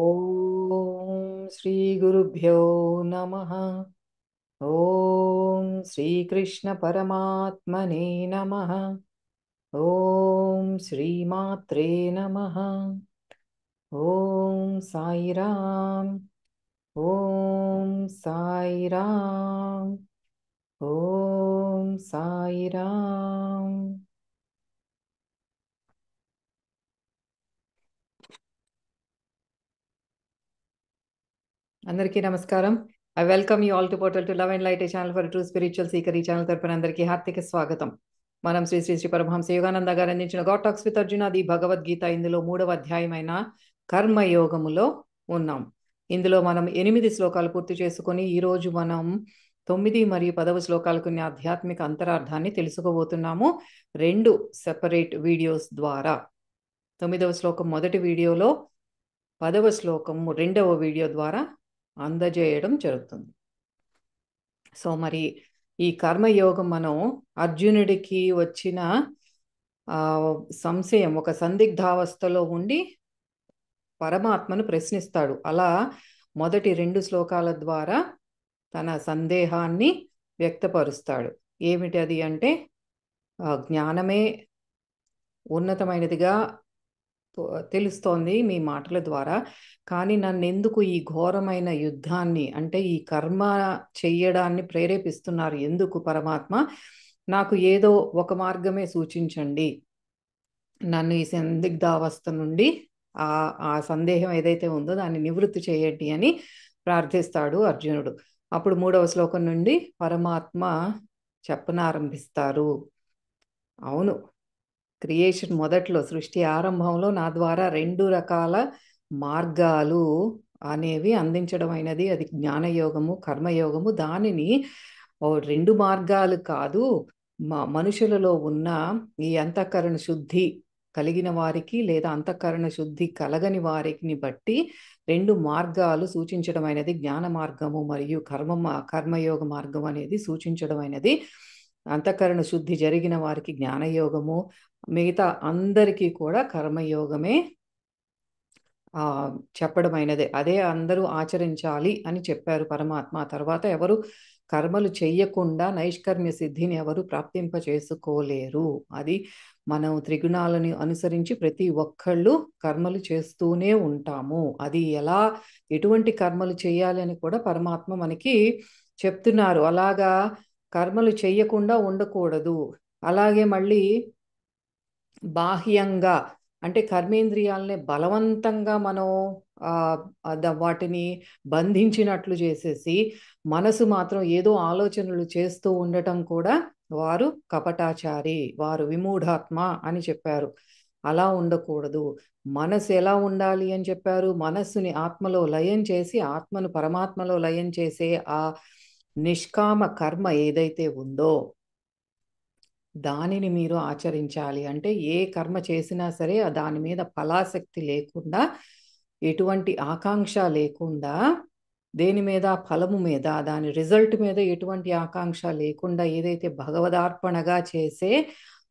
ఓం శ్రీ గురుభ్యో నమః. ఓం శ్రీకృష్ణ పరమాత్మనే నమః. ఓం శ్రీమాత్రే నమః. ఓం సాయిరామ్. ఓం సాయిరామ్. ఓం సాయిరామ్. అందరికీ నమస్కారం. I welcome you all to portal to love and light, A channel for true spiritual seeker. ఈ ఛానల్ తరపున అందరికీ హార్దిక స్వాగతం. మనం శ్రీ శ్రీ శ్రీ పరమహంస యోగానంద గారు అందించిన God talks with Arjuna, the Bhagavad Gita, ఇందులో 3వ అధ్యాయమైన కర్మయోగములో ఉన్నాం. ఇందులో మనం 8 శ్లోకాలు పూర్తి చేసుకొని ఈరోజు మనం 9 మరియు 10వ శ్లోకాలకు ఉన్న ఆధ్యాత్మిక అంతరార్థాన్ని తెలుసుకోబోతున్నాము 2 సెపరేట్ వీడియోస్ ద్వారా. 9వ శ్లోకం మొదటి వీడియోలో, 10వ శ్లోకం 2వ వీడియో ద్వారా అందజేయడం జరుగుతుంది. సో మరి ఈ కర్మయోగం మనం అర్జునుడికి వచ్చిన సంశయం, ఒక సందిగ్ధావస్థలో ఉండి పరమాత్మను ప్రశ్నిస్తాడు. అలా మొదటి 2 శ్లోకాల ద్వారా తన సందేహాన్ని వ్యక్తపరుస్తాడు. ఏమిటి అది అంటే, జ్ఞానమే ఉన్నతమైనదిగా తెలుస్తోంది మీ మాటల ద్వారా, కానీ నన్ను ఎందుకు ఈ ఘోరమైన యుద్ధాన్ని, అంటే ఈ కర్మ చెయ్యడాన్ని ప్రేరేపిస్తున్నారు ఎందుకు పరమాత్మ? నాకు ఏదో ఒక మార్గమే సూచించండి, నన్ను ఈ సందిగ్ధావస్థ నుండి, ఆ సందేహం ఏదైతే ఉందో దాన్ని నివృత్తి చేయండి అని ప్రార్థిస్తాడు అర్జునుడు. అప్పుడు 3వ శ్లోకం నుండి పరమాత్మ చెప్పనారంభిస్తారు. అవును, క్రియేషన్ మొదట్లో, సృష్టి ఆరంభంలో నా ద్వారా 2 రకాల మార్గాలు అనేవి అందించడం అయినది, అది జ్ఞానయోగము, కర్మయోగము. దానిని 2 మార్గాలు కాదు, మనుషులలో ఉన్న ఈ అంతఃకరణ శుద్ధి కలిగిన వారికి లేదా అంతఃకరణ శుద్ధి కలగని వారికి బట్టి 2 మార్గాలు సూచించడం అయినది జ్ఞాన మార్గము, మరియు కర్మయోగ మార్గం అనేది సూచించడం అయినది. అంతఃకరణ శుద్ధి జరిగిన వారికి జ్ఞానయోగము, మిగతా అందరికీ కూడా కర్మయోగమే చెప్పడమైనదే. అదే అందరూ ఆచరించాలి అని చెప్పారు పరమాత్మ. తర్వాత ఎవరు కర్మలు చెయ్యకుండా నైష్కర్మ్య సిద్ధిని ఎవరు ప్రాప్తింప చేసుకోలేరు. అది మనం త్రిగుణాలను అనుసరించి ప్రతి ఒక్కళ్ళు కర్మలు చేస్తూనే ఉంటాము. అది ఎలా, ఎటువంటి కర్మలు చేయాలి అని కూడా పరమాత్మ మనకి చెప్తున్నారు. అలాగా కర్మలు చెయ్యకుండా ఉండకూడదు. అలాగే మళ్ళీ బాహ్యంగా, అంటే కర్మేంద్రియాలని బలవంతంగా మనం వాటిని బంధించినట్లు చేసేసి మనసు మాత్రం ఏదో ఆలోచనలు చేస్తూ ఉండటం కూడా వారు కపటాచారి, వారు విమూఢాత్మ అని చెప్పారు. అలా ఉండకూడదు. మనసు ఎలా ఉండాలి అని చెప్పారు? మనస్సుని ఆత్మలో లయం చేసి, ఆత్మను పరమాత్మలో లయం చేసే ఆ నిష్కామ కర్మ ఏదైతే ఉందో దానిని మీరు ఆచరించాలి. అంటే ఏ కర్మ చేసినా సరే దాని మీద ఫలాసక్తి లేకుండా, ఎటువంటి ఆకాంక్ష లేకుండా, దేని మీద, ఫలము మీద, దాని రిజల్ట్ మీద ఎటువంటి ఆకాంక్ష లేకుండా ఏదైతే భగవదార్పణగా చేసే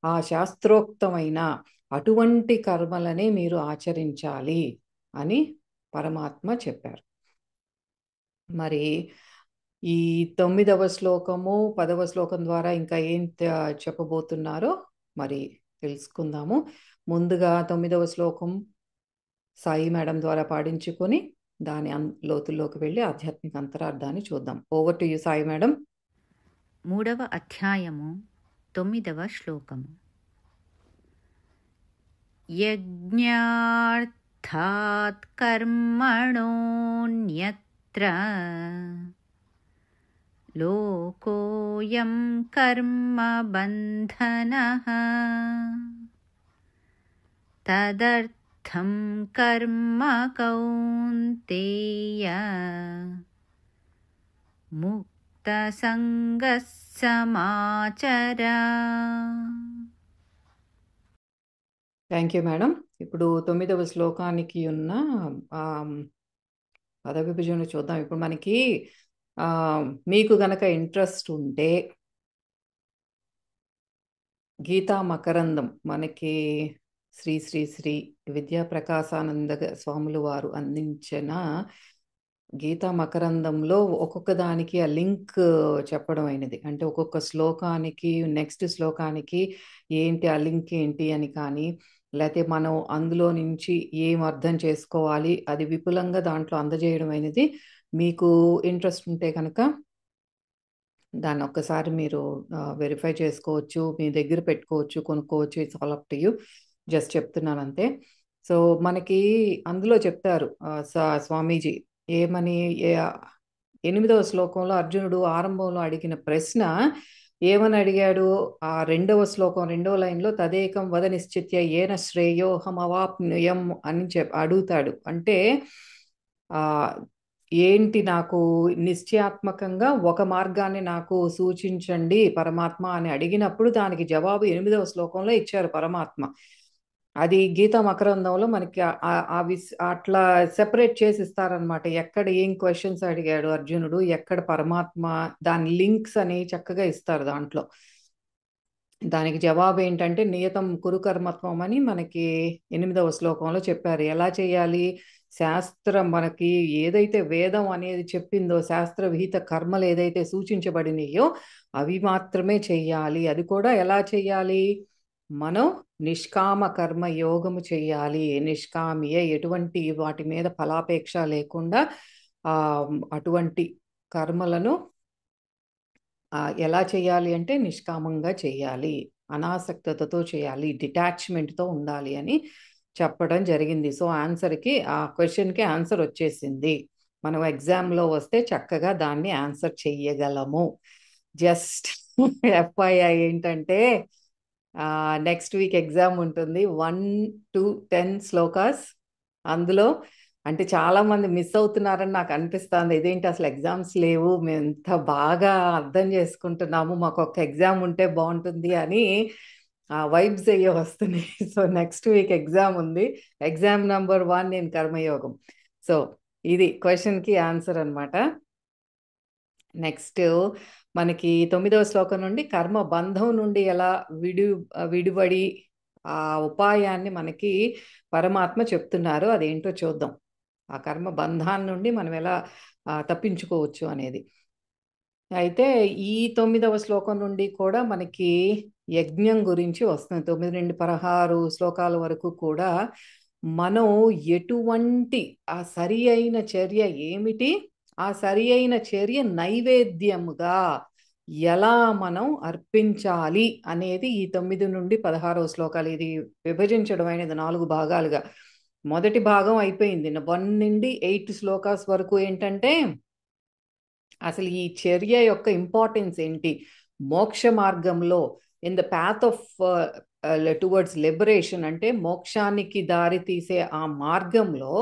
ఆ శాస్త్రోక్తమైన అటువంటి కర్మలనే మీరు ఆచరించాలి అని పరమాత్మ చెప్పారు. మరి ఈ 9వ శ్లోకము 10వ శ్లోకం ద్వారా ఇంకా ఏం చెప్పబోతున్నారో మరి తెలుసుకుందాము. ముందుగా 9వ శ్లోకం సాయి మేడం ద్వారా పాడించుకొని దాని లోతుల్లోకి వెళ్ళి ఆధ్యాత్మిక అంతరార్థాన్ని చూద్దాం. Over to you Sai madam. 3వ అధ్యాయము 9వ శ్లోకము. యజ్ఞార్థాత్ కర్మణోన్యత్ర లోకోయం కర్మ బంధనః తదర్థం కర్మ కౌంతేయ ముక్తసంగః సమాచర. Thank you madam. ఇప్పుడు 9వ శ్లోకానికి ఉన్న పద విభజన చూద్దాం. ఇప్పుడు మనకి మీకు గనక ఇంట్రెస్ట్ ఉంటే గీతా మకరందం మనకి శ్రీ శ్రీ శ్రీ విద్యా ప్రకాశానంద స్వాములు వారు అందించిన గీతా మకరందంలో ఒక్కొక్క దానికి ఆ లింక్ చెప్పడం అయినది. అంటే ఒక్కొక్క శ్లోకానికి నెక్స్ట్ శ్లోకానికి ఏంటి ఆ లింక్ ఏంటి అని కానీ, లేకపోతే మనం అందులో నుంచి ఏం అర్థం చేసుకోవాలి అది విపులంగా దాంట్లో అందజేయడం అయినది. మీకు ఇంట్రెస్ట్ ఉంటే కనుక దాన్ని ఒక్కసారి మీరు వెరిఫై చేసుకోవచ్చు, మీ దగ్గర పెట్టుకోవచ్చు, కొనుక్కోవచ్చు. It's all up to you. Just చెప్తున్నాను అంతే. సో మనకి అందులో చెప్తారు స్వామీజీ ఏమని, 8వ శ్లోకంలో అర్జునుడు ఆరంభంలో అడిగిన ప్రశ్న ఏమని అడిగాడు? ఆ 2వ శ్లోకం 2వ లైన్లో తదేకం వద నిశ్చిత్య ఏన శ్రేయోహం అవాప్నుయం అని అడుగుతాడు. అంటే ఆ ఏంటి నాకు నిశ్చయాత్మకంగా ఒక మార్గాన్ని నాకు సూచించండి పరమాత్మ అని అడిగినప్పుడు దానికి జవాబు 8వ శ్లోకంలో ఇచ్చారు పరమాత్మ. అది గీతా మకరందంలో మనకి అట్లా సెపరేట్ చేసి ఇస్తారనమాట. ఎక్కడ ఏం క్వశ్చన్స్ అడిగాడు అర్జునుడు, ఎక్కడ పరమాత్మ, దాని లింక్స్ అని చక్కగా ఇస్తారు దాంట్లో. దానికి జవాబు ఏంటంటే నియతం కురుకర్మత్వం అని మనకి 8వ శ్లోకంలో చెప్పారు. ఎలా చేయాలి? శాస్త్రం మనకి ఏదైతే వేదం అనేది చెప్పిందో, శాస్త్ర విహిత కర్మలు ఏదైతే సూచించబడినాయో అవి మాత్రమే చెయ్యాలి. అది కూడా ఎలా చెయ్యాలి? మనం నిష్కామ కర్మ యోగము చెయ్యాలి. నిష్కామియే, ఎటువంటి వాటి మీద ఫలాపేక్ష లేకుండా అటువంటి కర్మలను ఎలా చేయాలి అంటే నిష్కామంగా చేయాలి, అనాసక్తతతో చేయాలి, డిటాచ్మెంట్తో ఉండాలి అని చెప్పడం జరిగింది. సో ఆన్సర్కి, ఆ క్వశ్చన్కి ఆన్సర్ వచ్చేసింది. మనం ఎగ్జామ్లో వస్తే చక్కగా దాన్ని ఆన్సర్ చెయ్యగలము. జస్ట్ ఎఫ్ఐఐ ఏంటంటే నెక్స్ట్ వీక్ ఎగ్జామ్ ఉంటుంది. 1 to 10 శ్లోకాస్. అందులో అంటే చాలా మంది మిస్ అవుతున్నారని నాకు అనిపిస్తుంది. ఇదేంటి అసలు ఎగ్జామ్స్ లేవు, మేము ఎంత బాగా అర్థం చేసుకుంటున్నాము, మాకు ఒక ఎగ్జామ్ ఉంటే బాగుంటుంది అని వైబ్స్ అయ్యే వస్తున్నాయి. సో నెక్స్ట్ వీక్ ఎగ్జామ్ ఉంది. ఎగ్జామ్ నెంబర్ 1 నేను కర్మయోగం. సో ఇది క్వశ్చన్కి ఆన్సర్ అనమాట. నెక్స్ట్ మనకి 9వ శ్లోకం నుండి కర్మ బంధం నుండి ఎలా విడిబడి ఆ ఉపాయాన్ని మనకి పరమాత్మ చెప్తున్నారు. అదేంటో చూద్దాం. ఆ కర్మ బంధాన్ని నుండి మనం ఎలా తప్పించుకోవచ్చు అనేది. అయితే ఈ 9వ శ్లోకం నుండి కూడా మనకి యజ్ఞం గురించి వస్తుంది. 9 నుండి 16 శ్లోకాల వరకు కూడా మనం ఎటువంటి ఆ సరి అయిన చర్య ఏమిటి, ఆ సరి అయిన చర్య నైవేద్యముగా ఎలా మనం అర్పించాలి అనేది ఈ 9 నుండి 16 శ్లోకాలు. ఇది విభజించడం అనేది 4 భాగాలుగా. మొదటి భాగం అయిపోయింది. 1 నుండి 8 శ్లోకాస్ వరకు ఏంటంటే అసలు ఈ చర్య యొక్క ఇంపార్టెన్స్ ఏంటి, మోక్ష మార్గంలో in the path of towards liberation, అంటే మోక్షానికి దారి తీసే ఆ మార్గంలో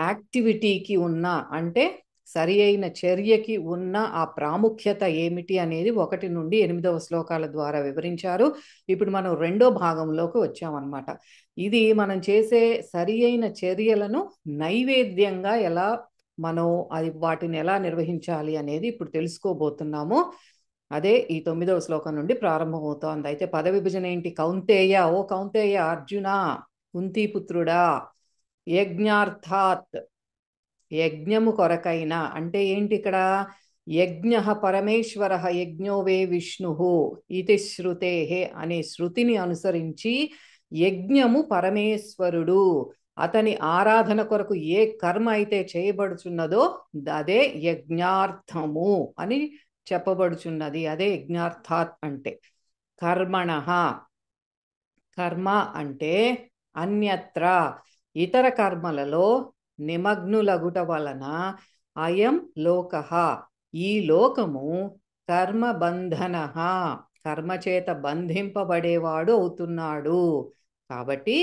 యాక్టివిటీకి ఉన్న, అంటే సరి అయిన చర్యకి ఉన్న ఆ ప్రాముఖ్యత ఏమిటి అనేది 1 నుండి 8వ శ్లోకాల ద్వారా వివరించారు. ఇప్పుడు మనం 2వ భాగంలోకి వచ్చామన్నమాట. ఇది మనం చేసే సరి అయిన చర్యలను నైవేద్యంగా ఎలా మనం వాటిని ఎలా నిర్వహించాలి అనేది ఇప్పుడు తెలుసుకోబోతున్నాము. అదే ఈ 9వ శ్లోకం నుండి ప్రారంభమవుతోంది. అయితే పద విభజన ఏంటి? కౌంతేయ, ఓ కౌంతేయ, అర్జున, కుంతీపుత్రుడా, యజ్ఞార్థాత్, యజ్ఞము కొరకైన, అంటే ఏంటి ఇక్కడ? యజ్ఞ పరమేశ్వర యజ్ఞో వే విష్ణు ఇది శృతే అనే శృతిని అనుసరించి యజ్ఞము పరమేశ్వరుడు, అతని ఆరాధన కొరకు ఏ కర్మ అయితే చేయబడుచున్నదో అదే యజ్ఞార్థము అని చెప్పబడుచున్నది. అదే యజ్ఞార్థాత్ అంటే. కర్మణ, కర్మ అంటే అన్యత్ర, ఇతర కర్మలలో నిమగ్నులగుట వలన అయం లోక, ఈ లోకము కర్మబంధన, కర్మచేత బంధింపబడేవాడు అవుతున్నాడు. కాబట్టి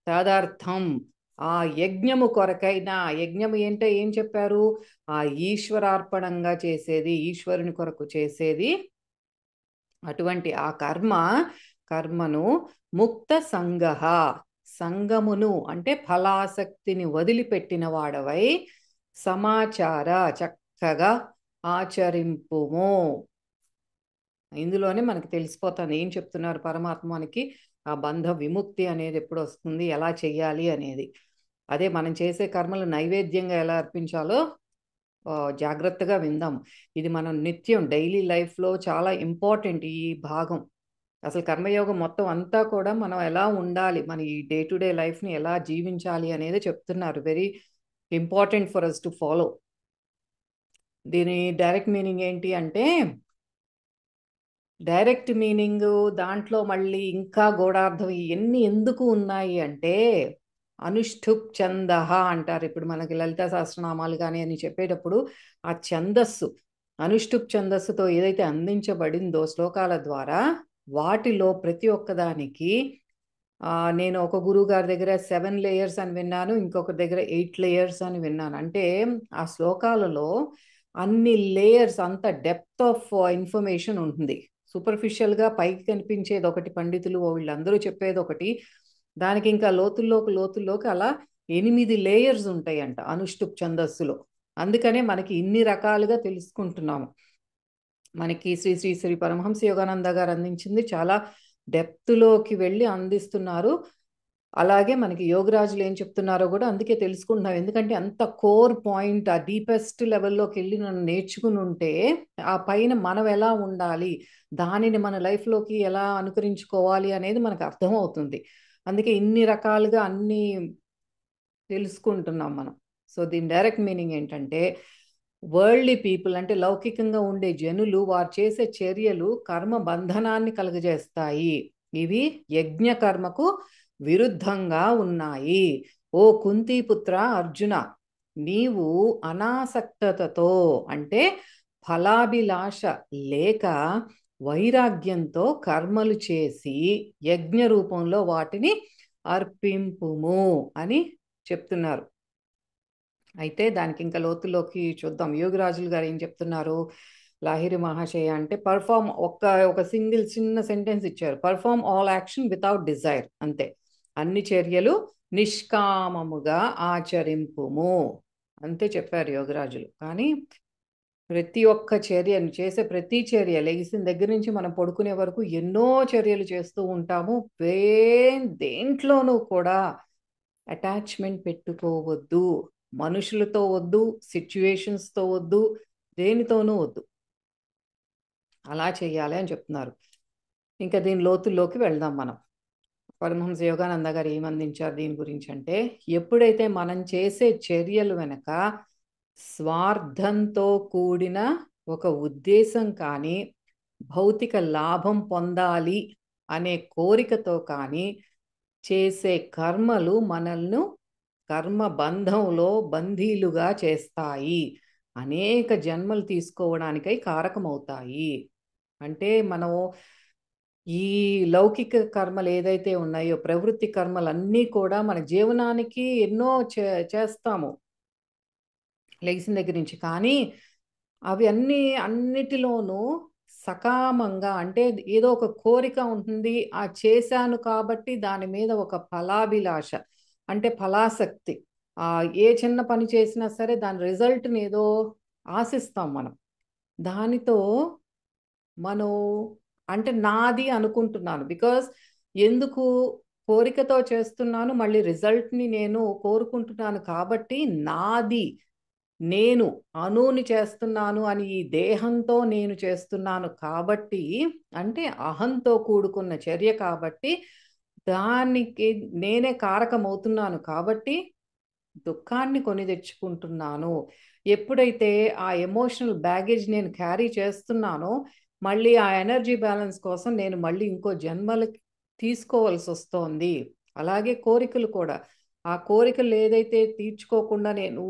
తదర్థం ఆ యజ్ఞము కొరకైనా, యజ్ఞము ఏంటో ఏం చెప్పారు? ఆ ఈశ్వరార్పణంగా చేసేది, ఈశ్వరుని కొరకు చేసేది. అటువంటి ఆ కర్మను ముక్త సంగ, సంగమును అంటే ఫలాసక్తిని వదిలిపెట్టిన వాడవై సమాచార చక్కగా ఆచరింపుము. ఇందులోనే మనకి తెలిసిపోతుంది ఏం చెప్తున్నారు పరమాత్మ మనకి. ఆ బంధ విముక్తి అనేది ఎప్పుడు వస్తుంది, ఎలా చెయ్యాలి అనేది. అదే మనం చేసే కర్మలు నైవేద్యంగా ఎలా అర్పించాలో జాగ్రత్తగా విందాం. ఇది మనం నిత్యం డైలీ లైఫ్లో చాలా ఇంపార్టెంట్ ఈ భాగం. అసలు కర్మయోగం మొత్తం అంతా కూడా మనం ఎలా ఉండాలి, మన ఈ డే టు డే లైఫ్ని ఎలా జీవించాలి అనేది చెప్తున్నారు. Very important for us to follow. దీని డైరెక్ట్ మీనింగ్ ఏంటి అంటే, డైరెక్ట్ మీనింగ్ దాంట్లో మళ్ళీ ఇంకా గూఢార్థం ఇవన్నీ ఎందుకు ఉన్నాయి అంటే, అనుష్ఠుప్ ఛందః అంటారు. ఇప్పుడు మనకి లలితా సహస్రనామాలు కానీ అని చెప్పేటప్పుడు ఆ ఛందస్సు, అనుష్ఠుప్ ఛందస్సుతో ఏదైతే అందించబడిందో శ్లోకాల ద్వారా, వాటిలో ప్రతి ఒక్కదానికి నేను ఒక గురువు గారి దగ్గర 7 లేయర్స్ అని విన్నాను, ఇంకొక దగ్గర 8 లేయర్స్ అని విన్నాను. అంటే ఆ శ్లోకాలలో అన్ని లేయర్స్, అంత డెప్త్ ఆఫ్ ఇన్ఫర్మేషన్ ఉంటుంది. సూపర్ఫిషియల్గా పైకి కనిపించేది ఒకటి, పండితులు వీళ్ళందరూ చెప్పేది ఒకటి, దానికి ఇంకా లోతుల్లోకి అలా 8 లేయర్స్ ఉంటాయంట అనుష్ఠుప్ ఛందస్సులో. అందుకనే మనకి ఇన్ని రకాలుగా తెలుసుకుంటున్నాము. మనకి శ్రీ శ్రీ శ్రీ పరమహంస యోగానంద గారు అందించింది చాలా డెప్త్లోకి వెళ్ళి అందిస్తున్నారు. అలాగే మనకి యోగరాజులు ఏం చెప్తున్నారో కూడా అందుకే తెలుసుకుంటున్నాం. ఎందుకంటే అంత కోర్ పాయింట్, ఆ డీపెస్ట్ లెవెల్లోకి వెళ్ళి మనం నేర్చుకుని ఉంటే ఆ పైన మనం ఎలా ఉండాలి, దానిని మన లైఫ్లోకి ఎలా అనుకరించుకోవాలి అనేది మనకు అర్థమవుతుంది. అందుకే ఇన్ని రకాలుగా అన్ని తెలుసుకుంటున్నాం మనం. సో దీని డైరెక్ట్ మీనింగ్ ఏంటంటే, వరల్డ్లీ పీపుల్ అంటే లౌకికంగా ఉండే జనులు వారు చేసే చర్యలు కర్మ బంధనాన్ని కలుగజేస్తాయి. ఇవి యజ్ఞ కర్మకు విరుద్ధంగా ఉన్నాయి. ఓ కుంతీపుత్ర అర్జున, నీవు అనాసక్తతతో అంటే ఫలాభిలాష లేక వైరాగ్యంతో కర్మలు చేసి యజ్ఞ రూపంలో వాటిని అర్పింపుము అని చెప్తున్నారు. అయితే దానికి ఇంకా లోతుల్లోకి చూద్దాం. యోగిరాజులు గారు ఏం చెప్తున్నారు, లాహిరి మహాశయ అంటే పర్ఫార్మ్ ఒక సింగిల్ చిన్న సెంటెన్స్ ఇచ్చారు, perform all action without desire, అంతే. అన్ని చర్యలు నిష్కామముగా ఆచరింపుము అంతే చెప్పారు యోగిరాజులు. కానీ ప్రతి ఒక్క చర్యను చేసే ప్రతి చర్య, లెగిసిన దగ్గర నుంచి మనం పడుకునే వరకు ఎన్నో చర్యలు చేస్తూ ఉంటాము. దేంట్లోనూ కూడా అటాచ్మెంట్ పెట్టుకోవద్దు. మనుషులతో వద్దు, సిచ్యువేషన్స్తో వద్దు, దేనితోనూ వద్దు. అలా చెయ్యాలి అని చెప్తున్నారు. ఇంకా దీని లోతుల్లోకి వెళ్దాం మనం. పరమహంస యోగానంద గారు ఏమందించారు దీని గురించి అంటే, ఎప్పుడైతే మనం చేసే చర్యలు వెనక స్వార్థంతో కూడిన ఒక ఉద్దేశం కానీ, భౌతిక లాభం పొందాలి అనే కోరికతో కానీ చేసే కర్మలు మనల్ని కర్మ బంధంలో బందీలుగా చేస్తాయి, అనేక జన్మలు తీసుకోవడానికై కారకమవుతాయి. అంటే మనం ఈ లౌకిక కర్మలు ఏదైతే ఉన్నాయో, ప్రవృత్తి కర్మలన్నీ కూడా మన జీవనానికి ఎన్నో చేస్తాము లెగిసిన దగ్గర నుంచి. కానీ అవి అన్నిటిలోనూ సకామంగా అంటే ఏదో ఒక కోరిక ఉంటుంది, ఆ చేశాను కాబట్టి దాని మీద ఒక ఫలాభిలాష అంటే ఫలాసక్తి. ఏ చిన్న పని చేసినా సరే దాని రిజల్ట్ని ఏదో ఆశిస్తాం మనం. దానితో మనం అంటే నాది అనుకుంటున్నాను, బికాస్ ఎందుకు కోరికతో చేస్తున్నాను, మళ్ళీ రిజల్ట్ని నేను కోరుకుంటున్నాను కాబట్టి నాది, నేను అనుని చేస్తున్నాను అని ఈ దేహంతో నేను చేస్తున్నాను కాబట్టి, అంటే అహంతో కూడుకున్న చర్య కాబట్టి దానికి నేనే కారకమవుతున్నాను కాబట్టి దుఃఖాన్ని కొని తెచ్చుకుంటున్నాను. ఎప్పుడైతే ఆ ఎమోషనల్ బ్యాగేజ్ నేను క్యారీ చేస్తున్నానో, మళ్ళీ ఆ ఎనర్జీ బ్యాలెన్స్ కోసం నేను మళ్ళీ ఇంకో జన్మలకి తీసుకోవాల్సి వస్తోంది. అలాగే కోరికలు కూడా, ఆ కోరికలు ఏదైతే తీర్చుకోకుండా నేను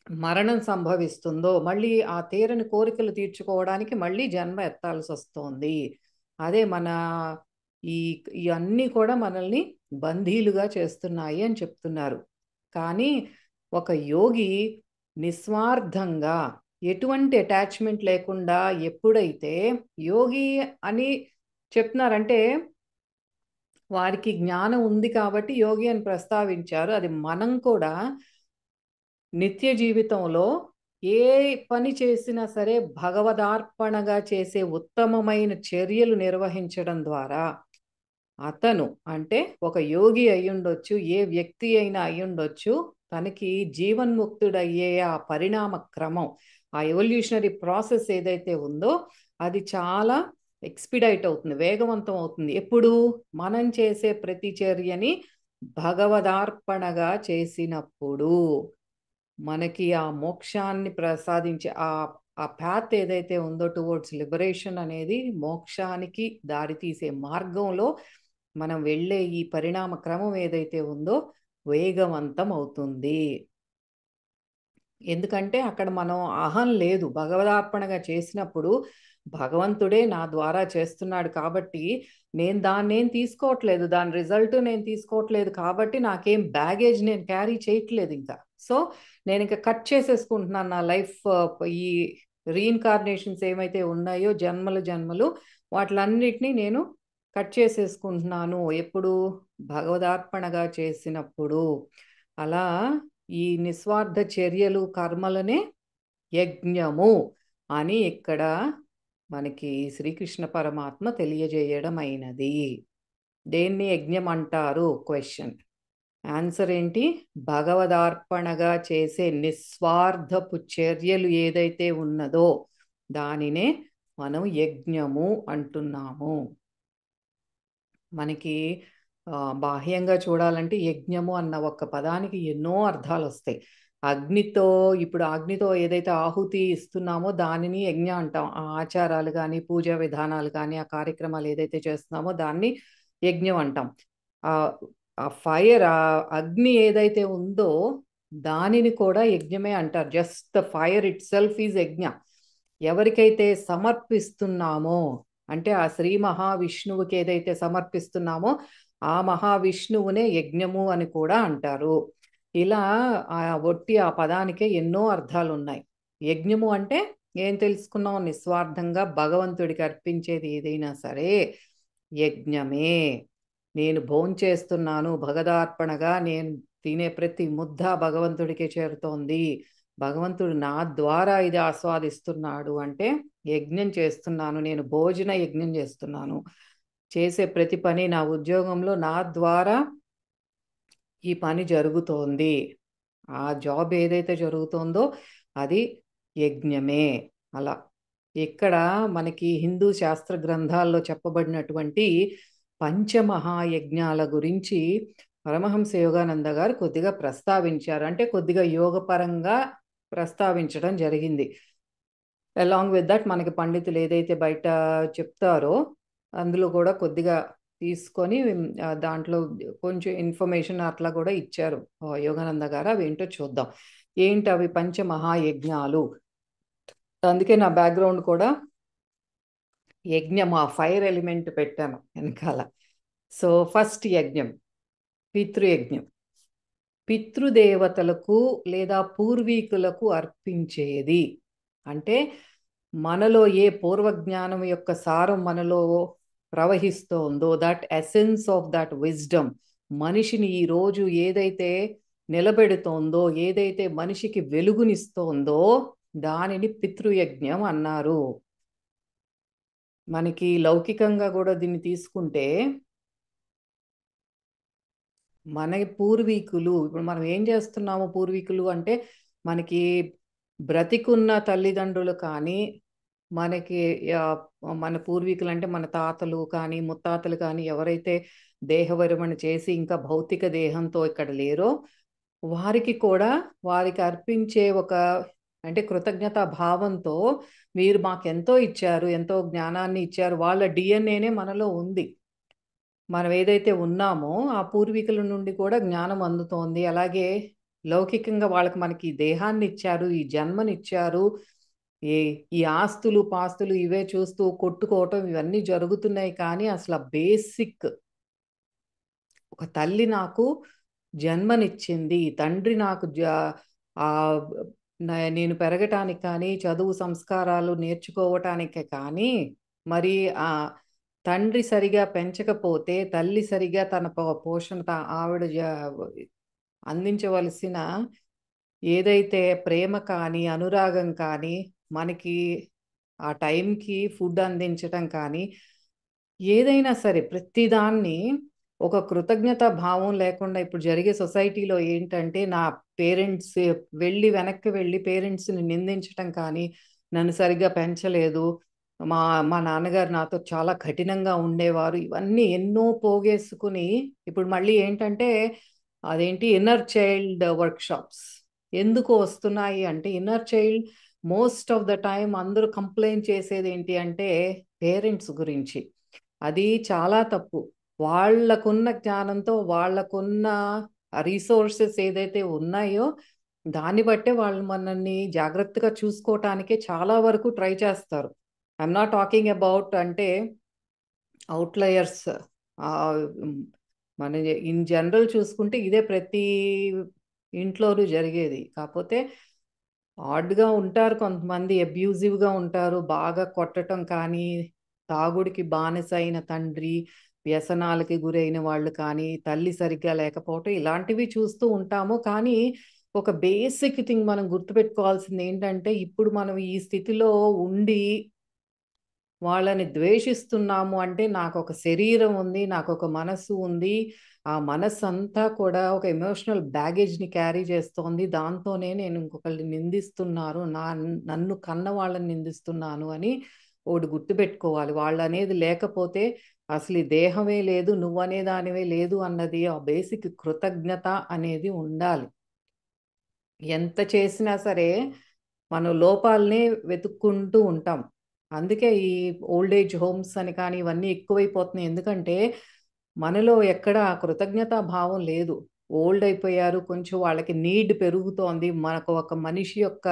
మరణం సంభవిస్తుందో, మళ్ళీ ఆ తీరని కోరికలు తీర్చుకోవడానికి మళ్ళీ జన్మ ఎత్తాల్సి వస్తోంది. అదే మన ఈ ఇవన్నీ కూడా మనల్ని బందీలుగా చేస్తున్నాయి అని చెప్తున్నారు. కానీ ఒక యోగి నిస్వార్థంగా ఎటువంటి అటాచ్మెంట్ లేకుండా ఎప్పుడైతే యోగి అని చెప్తున్నారంటే వారికి జ్ఞానం ఉంది కాబట్టి యోగి అని ప్రస్తావించారు. అది మనం కూడా నిత్య జీవితంలో ఏ పని చేసినా సరే భగవదార్పణగా చేసే ఉత్తమమైన చర్యలు నిర్వహించడం ద్వారా అతను అంటే ఒక యోగి అయ్యుండొచ్చు, ఏ వ్యక్తి అయినా అయ్యుండొచ్చు, తనకి జీవన్ముక్తుడయ్యే ఆ పరిణామ క్రమం, ఆ ఎవల్యూషనరీ ప్రాసెస్ ఏదైతే ఉందో అది చాలా ఎక్స్పిడైట్ అవుతుంది, వేగవంతం అవుతుంది. ఎప్పుడు మనం చేసే ప్రతి చర్యని భగవదార్పణగా చేసినప్పుడు మనకి ఆ మోక్షాన్ని ప్రసాదించే ఆ పాత్ ఏదైతే ఉందో టువర్డ్స్ లిబరేషన్ అనేది, మోక్షానికి దారితీసే మార్గంలో మనం వెళ్ళే ఈ పరిణామ క్రమం ఏదైతే ఉందో వేగవంతం అవుతుంది. ఎందుకంటే అక్కడ మనం అహం లేదు, భగవదార్పణగా చేసినప్పుడు భగవంతుడే నా ద్వారా చేస్తున్నాడు కాబట్టి నేను దాన్ని ఏం తీసుకోవట్లేదు, దాని రిజల్ట్ నేను తీసుకోవట్లేదు కాబట్టి నాకేం బ్యాగేజ్ నేను క్యారీ చేయట్లేదు ఇంకా. సో నేను ఇంకా కట్ చేసేసుకుంటున్నాను నా లైఫ్, ఈ రీఇన్కార్నేషన్స్ ఏమైతే ఉన్నాయో జన్మలు జన్మలు, వాటిలన్నిటినీ నేను కట్ చేసేసుకుంటున్నాను ఎప్పుడు భగవదార్పణగా చేసినప్పుడు. అలా ఈ నిస్వార్థ చర్యలు కర్మలనే యజ్ఞము అని ఇక్కడ మనకి శ్రీకృష్ణ పరమాత్మ తెలియజేయడం అయినది. దేన్ని యజ్ఞం అంటారు క్వశ్చన్. ఆన్సర్ ఏంటి? భగవదార్పణగా చేసే నిస్వార్థపు చర్యలు ఏదైతే ఉన్నదో దానినే మనం యజ్ఞము అంటున్నాము. మనకి బాహ్యంగా చూడాలంటే యజ్ఞము అన్న ఒక్క పదానికి ఎన్నో అర్థాలు వస్తాయి. అగ్నితో, ఇప్పుడు అగ్నితో ఏదైతే ఆహుతి ఇస్తున్నామో దానిని యజ్ఞ అంటాం. ఆ ఆచారాలు కానీ, పూజా విధానాలు కానీ, ఆ కార్యక్రమాలు ఏదైతే చేస్తున్నామో దాన్ని యజ్ఞం అంటాం. ఆ ఆ ఫైర్, ఆ అగ్ని ఏదైతే ఉందో దానిని కూడా యజ్ఞమే అంటారు. Just the fire it self is యజ్ఞ. ఎవరికైతే సమర్పిస్తున్నామో, అంటే ఆ శ్రీ మహావిష్ణువుకి ఏదైతే సమర్పిస్తున్నామో ఆ మహావిష్ణువునే యజ్ఞము అని కూడా అంటారు. ఇలా ఆ పదానికే ఎన్నో అర్థాలు ఉన్నాయి. యజ్ఞము అంటే ఏం తెలుసుకున్నాం? నిస్వార్థంగా భగవంతుడికి అర్పించేది ఏదైనా సరే యజ్ఞమే. నేను భోంచేస్తున్నాను భగదార్పణగా, నేను తినే ప్రతి ముద్ద భగవంతుడికే చేరుతోంది, భగవంతుడు నా ద్వారా ఇది ఆస్వాదిస్తున్నాడు అంటే యజ్ఞం చేస్తున్నాను, నేను భోజన యజ్ఞం చేస్తున్నాను. చేసే ప్రతి పని, నా ఉద్యోగంలో నా ద్వారా ఈ పని జరుగుతోంది, ఆ జాబ్ ఏదైతే జరుగుతోందో అది యజ్ఞమే. అలా ఇక్కడ మనకి హిందూ శాస్త్ర గ్రంథాల్లో చెప్పబడినటువంటి పంచమహాయజ్ఞాల గురించి పరమహంస యోగానంద గారు కొద్దిగా ప్రస్తావించారు. అంటే కొద్దిగా యోగపరంగా ప్రస్తావించడం జరిగింది. అలాంగ్ విత్ దట్ మనకి పండితులు ఏదైతే బయట చెప్తారో అందులో కూడా కొద్దిగా తీసుకొని దాంట్లో కొంచెం ఇన్ఫర్మేషన్ అట్లా కూడా ఇచ్చారు యోగానంద గారు. అవి ఏంటో చూద్దాం. ఏంటి అవి పంచమహాయజ్ఞాలు? అందుకే నా బ్యాక్గ్రౌండ్ కూడా యజ్ఞం, ఆ ఫైర్ ఎలిమెంట్ పెట్టాను వెనకాల. సో ఫస్ట్ యజ్ఞం పితృయజ్ఞం. పితృదేవతలకు లేదా పూర్వీకులకు అర్పించేది. అంటే మనలో ఏ పూర్వజ్ఞానం యొక్క సారం మనలో ప్రవహిస్తోందో, that essence of that wisdom మనిషిని ఈ రోజు ఏదైతే నిలబెడుతోందో, ఏదైతే మనిషికి వెలుగునిస్తోందో దానిని పితృయజ్ఞం అన్నారు. మనకి లౌకికంగా కూడా దీన్ని తీసుకుంటే మన పూర్వీకులు, ఇప్పుడు మనం ఏం చేస్తున్నాము పూర్వీకులు అంటే మనకి బ్రతికున్న తల్లిదండ్రులు కానీ, మనకి మన పూర్వీకులు అంటే మన తాతలు కానీ ముత్తాతలు కానీ ఎవరైతే దేహవిరమణ చేసి ఇంకా భౌతిక దేహంతో ఇక్కడ లేరో వారికి కూడా వారికి అర్పించే ఒక అంటే కృతజ్ఞతా భావంతో మీరు మాకెంతో ఇచ్చారు, ఎంతో జ్ఞానాన్ని ఇచ్చారు, వాళ్ళ డిఎన్ఏనే మనలో ఉంది. మనం ఏదైతే ఉన్నామో ఆ పూర్వీకుల నుండి కూడా జ్ఞానం అందుతోంది. అలాగే లౌకికంగా వాళ్ళకి మనకి ఈ దేహాన్ని ఇచ్చారు, ఈ జన్మనిచ్చారు, ఈ ఈ ఆస్తులు పాస్తులు ఇవే చూస్తూ కొట్టుకోవటం ఇవన్నీ జరుగుతున్నాయి. కానీ అసలు బేసిక్, ఒక తల్లి నాకు జన్మనిచ్చింది, తండ్రి నాకు ఆ నేను పెరగటానికి కానీ చదువు సంస్కారాలు నేర్చుకోవటానికి కానీ, మరి ఆ తండ్రి సరిగా పెంచకపోతే తల్లి సరిగా తన పోషణ ఆవిడ అందించవలసిన ఏదైతే ప్రేమ కానీ అనురాగం కానీ మనకి ఆ టైంకి ఫుడ్ అందించటం కానీ ఏదైనా సరే ప్రతిదాన్ని ఒక కృతజ్ఞత భావం లేకుండా ఇప్పుడు జరిగే సొసైటీలో ఏంటంటే నా పేరెంట్స్ వెనక్కి వెళ్ళి పేరెంట్స్ని నిందించటం కానీ, నన్ను సరిగ్గా పెంచలేదు, మా మా నాన్నగారు నాతో చాలా కఠినంగా ఉండేవారు, ఇవన్నీ ఎన్నో పోగేసుకుని ఇప్పుడు మళ్ళీ ఏంటంటే అదేంటి ఇన్నర్ చైల్డ్ వర్క్షాప్స్ ఎందుకు వస్తున్నాయి అంటే, inner child most of the time అందరూ కంప్లైంట్ చేసేది ఏంటి అంటే పేరెంట్స్ గురించి. అది చాలా తప్పు. వాళ్ళకున్న జ్ఞానంతో వాళ్ళకున్న రిసోర్సెస్ ఏదైతే ఉన్నాయో దాన్ని బట్టే వాళ్ళు మనల్ని జాగ్రత్తగా చూసుకోవటానికే చాలా వరకు ట్రై చేస్తారు. ఐఎమ్ నాట్ టాకింగ్ అబౌట్ అంటే అవుట్లయర్స్. మన ఇన్ జనరల్ చూసుకుంటే ఇదే ప్రతి ఇంట్లోనూ జరిగేది. కాకపోతే ఆడ్గా ఉంటారు కొంతమంది, అబ్యూజివ్గా ఉంటారు, బాగా కొట్టటం కానీ, తాగుడికి బానిసైన తండ్రి, వ్యసనాలకి గురైన వాళ్ళు కానీ, తల్లి సరిగ్గా లేకపోవటం ఇలాంటివి చూస్తూ ఉంటాము. కానీ ఒక బేసిక్ థింగ్ మనం గుర్తుపెట్టుకోవాల్సింది ఏంటంటే, ఇప్పుడు మనం ఈ స్థితిలో ఉండి వాళ్ళని ద్వేషిస్తున్నాము అంటే నాకు ఒక శరీరం ఉంది, నాకు ఒక మనస్సు ఉంది, ఆ మనస్సు అంతా కూడా ఒక ఎమోషనల్ బ్యాగేజ్ని క్యారీ చేస్తోంది, దాంతోనే నేను ఇంకొకరిని నిందిస్తున్నారు, నన్ను కన్న వాళ్ళని నిందిస్తున్నాను అని ఒకటి గుర్తుపెట్టుకోవాలి. వాళ్ళు అనేది లేకపోతే అసలు ఈ దేహమే లేదు, నువ్వనే దానివే లేదు అన్నది ఆ బేసిక్ కృతజ్ఞత అనేది ఉండాలి. ఎంత చేసినా సరే మనం లోపాలనే వెతుక్కుంటూ ఉంటాం. అందుకే ఈ ఓల్డ్ ఏజ్ హోమ్స్ అని కానీ ఇవన్నీ ఎక్కువైపోతున్నాయి. ఎందుకంటే మనలో ఎక్కడ కృతజ్ఞతా భావం లేదు. ఓల్డ్ అయిపోయారు, కొంచెం వాళ్ళకి నీడ్ పెరుగుతోంది. మనకు ఒక మనిషి యొక్క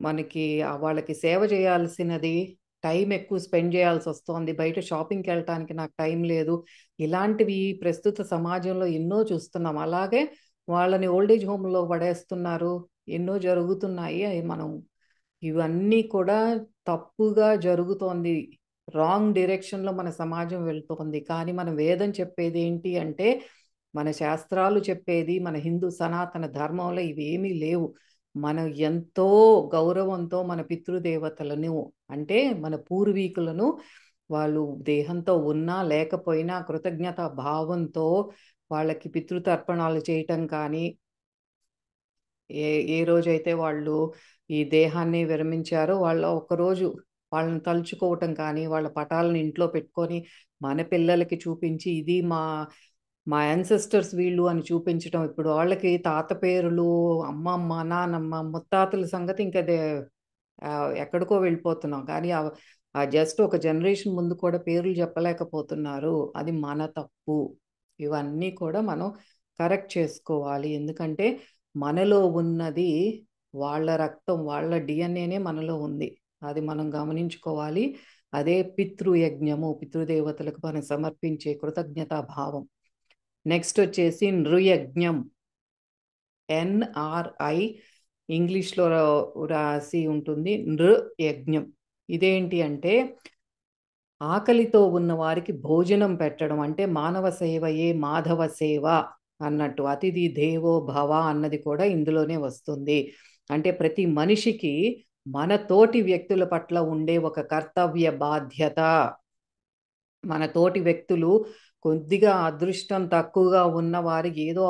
మనకి వాళ్ళకి సేవ చేయాల్సినది టైం ఎక్కువ స్పెండ్ చేయాల్సి వస్తోంది. బయట షాపింగ్కి వెళ్ళటానికి నాకు టైం లేదు. ఇలాంటివి ప్రస్తుత సమాజంలో ఎన్నో చూస్తున్నాం. అలాగే వాళ్ళని ఓల్డ్ ఏజ్ హోమ్లో పడేస్తున్నారు, ఎన్నో జరుగుతున్నాయి. అవి మనం ఇవన్నీ కూడా తప్పుగా జరుగుతోంది. రాంగ్ డైరెక్షన్లో మన సమాజం వెళ్తోంది. కానీ మన వేదం చెప్పేది ఏంటి అంటే, మన శాస్త్రాలు చెప్పేది, మన హిందూ సనాతన ధర్మంలో ఇవేమీ లేవు. మనం ఎంతో గౌరవంతో మన పితృదేవతలను అంటే మన పూర్వీకులను, వాళ్ళు దేహంతో ఉన్నా లేకపోయినా కృతజ్ఞత భావంతో వాళ్ళకి పితృతర్పణాలు చేయటం కానీ, ఏ ఏ రోజైతే వాళ్ళు ఈ దేహాన్ని విరమించారో వాళ్ళ ఒకరోజు వాళ్ళని తలుచుకోవటం కానీ, వాళ్ళ పటాలను ఇంట్లో పెట్టుకొని మన పిల్లలకి చూపించి ఇది మా యాన్సెస్టర్స్ వీళ్ళు అని చూపించడం. ఇప్పుడు వాళ్ళకి తాత పేరులు, అమ్మమ్మ, నానమ్మ, ముత్తాతల సంగతి ఇంకా ఎక్కడికో వెళ్ళిపోతున్నాం. కానీ ఆ జస్ట్ ఒక జనరేషన్ ముందు కూడా పేర్లు చెప్పలేకపోతున్నారు. అది మన తప్పు. ఇవన్నీ కూడా మనం కరెక్ట్ చేసుకోవాలి. ఎందుకంటే మనలో ఉన్నది వాళ్ళ రక్తం, వాళ్ళ డిఎన్ఏనే మనలో ఉంది. అది మనం గమనించుకోవాలి. అదే పితృయజ్ఞము, పితృదేవతలకు మనం సమర్పించే కృతజ్ఞతా భావం. నెక్స్ట్ వచ్చేసి నృయజ్ఞం, NRI ఇంగ్లీష్లో రాసి ఉంటుంది, నృయజ్ఞం. ఇదేంటి అంటే ఆకలితో ఉన్న వారికి భోజనం పెట్టడం. అంటే మానవ సేవయే మాధవ సేవ అన్నట్టు. అతిథి దేవో భవ అన్నది కూడా ఇందులోనే వస్తుంది. అంటే ప్రతి మనిషికి మన తోటి వ్యక్తుల పట్ల ఉండే ఒక కర్తవ్య బాధ్యత. మన తోటి వ్యక్తులు కొద్దిగా అదృష్టం తక్కువగా ఉన్న వారికి ఏదో